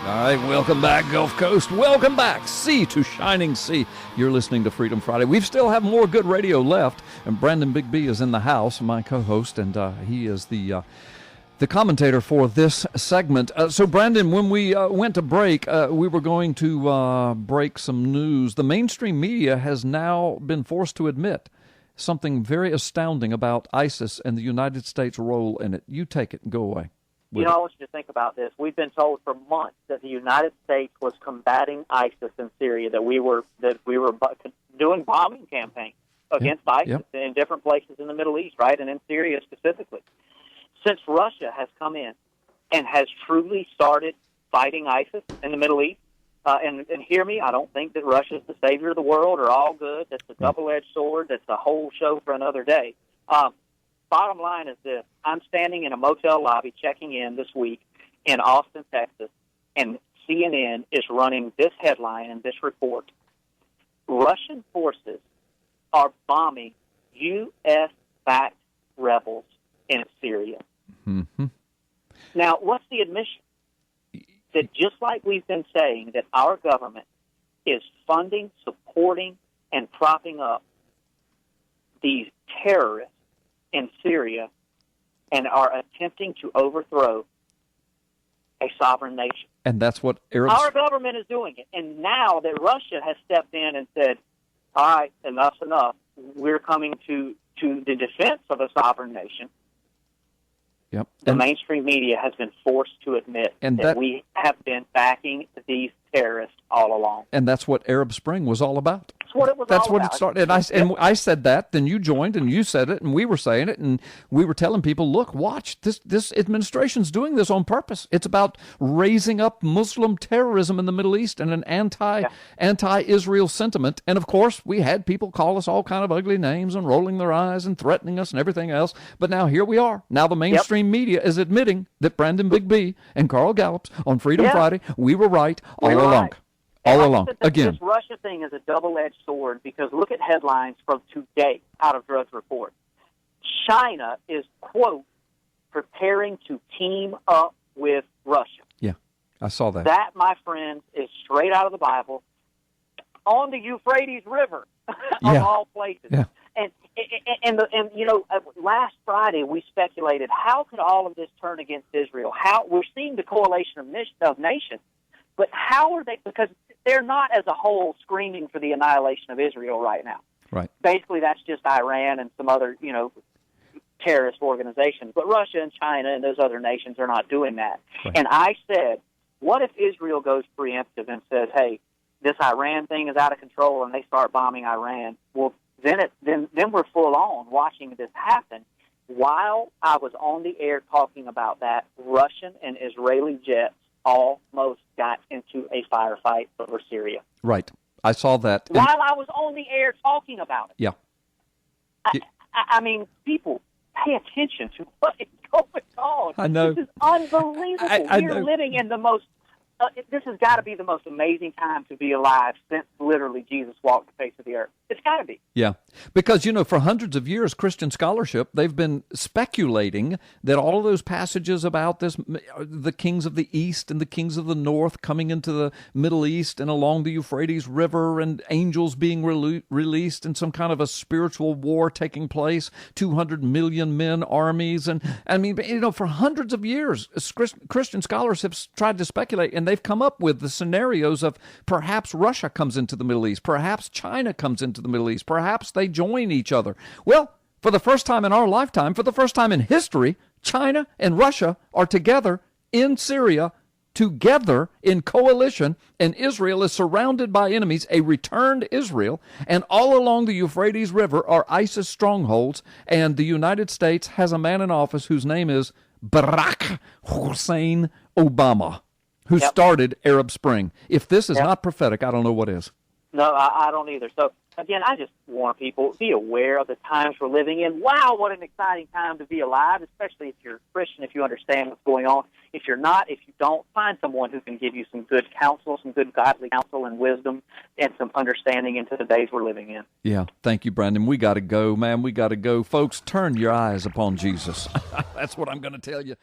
All right, welcome back, Gulf Coast. Welcome back, sea to shining sea. You're listening to Freedom Friday. We still have more good radio left, and Brandon Big B is in the house, my co-host, and he is the commentator for this segment. So, Brandon, when we went to break, we were going to break some news. The mainstream media has now been forced to admit something very astounding about ISIS and the United States' role in it. You take it and go away. You know, I want you to think about this. We've been told for months that the United States was combating ISIS in Syria, that we were doing bombing campaigns against ISIS in different places in the Middle East, right, and in Syria specifically. Since Russia has come in and has truly started fighting ISIS in the Middle East, and hear me, I don't think that Russia's the savior of the world or all good. That's a double-edged sword. That's a whole show for another day. Bottom line is this. I'm standing in a motel lobby checking in this week in Austin, Texas, and CNN is running this headline and this report. Russian forces are bombing U.S.-backed rebels in Syria. Mm-hmm. Now, what's the admission? That just like we've been saying that our government is funding, supporting, and propping up these terrorists in Syria and are attempting to overthrow a sovereign nation. And that's what Arabs... Our government is doing it. And now that Russia has stepped in and said, all right, enough's enough, we're coming to the defense of a sovereign nation, the mainstream media has been forced to admit that we have been backing these terrorists all along. And that's what Arab Spring was all about. That's what it was That's all what about. It started. And I said that, then you joined, and you said it, and we were saying it, and we were telling people, look, watch, this administration's doing this on purpose. It's about raising up Muslim terrorism in the Middle East and an anti-Israel sentiment. And, of course, we had people call us all kind of ugly names and rolling their eyes and threatening us and everything else. But now here we are. Now the mainstream media is admitting that Brandon Big B and Carl Gallups on Freedom Friday, we were right all along. All along. Again. This Russia thing is a double-edged sword because look at headlines from today out of Drudge Report. China is, quote, preparing to team up with Russia. Yeah, I saw that. That, my friends, is straight out of the Bible on the Euphrates River, of all places. Yeah. And you know, last Friday we speculated, how could all of this turn against Israel? We're seeing the coalition of nations, but how are they? Because they're not as a whole screaming for the annihilation of Israel right now. Right. Basically, that's just Iran and some other, terrorist organizations. But Russia and China and those other nations are not doing that. Right. And I said, what if Israel goes preemptive and says, hey, this Iran thing is out of control and they start bombing Iran? Well, then we're full on watching this happen. While I was on the air talking about that, Russian and Israeli jets almost got into a firefight over Syria. Right. I saw that. While I was on the air talking about it. Yeah. I mean, people, pay attention to what is going on. I know. This is unbelievable. We're living in the most... this has got to be the most amazing time to be alive since literally Jesus walked the face of the earth. It's got to be. Yeah, because, for hundreds of years, Christian scholarship, they've been speculating that all of those passages about the kings of the east and the kings of the north coming into the Middle East and along the Euphrates River and angels being released and some kind of a spiritual war taking place, 200 million men, armies. And I mean, for hundreds of years, Christian scholars have tried to speculate, and they've come up with the scenarios of perhaps Russia comes into the Middle East, perhaps China comes into the Middle East, perhaps they join each other. Well, for the first time in our lifetime, for the first time in history, China and Russia are together in Syria, together in coalition, and Israel is surrounded by enemies, a returned Israel, and all along the Euphrates River are ISIS strongholds, and the United States has a man in office whose name is Barack Hussein Obama, who started Arab Spring. If this is not prophetic, I don't know what is. No, I don't either. So, again, I just want people to be aware of the times we're living in. Wow, what an exciting time to be alive, especially if you're a Christian, if you understand what's going on. If you're not, if you don't, find someone who can give you some good counsel, some good godly counsel and wisdom, and some understanding into the days we're living in. Yeah, thank you, Brandon. We got to go, man. We got to go. Folks, turn your eyes upon Jesus. That's what I'm going to tell you.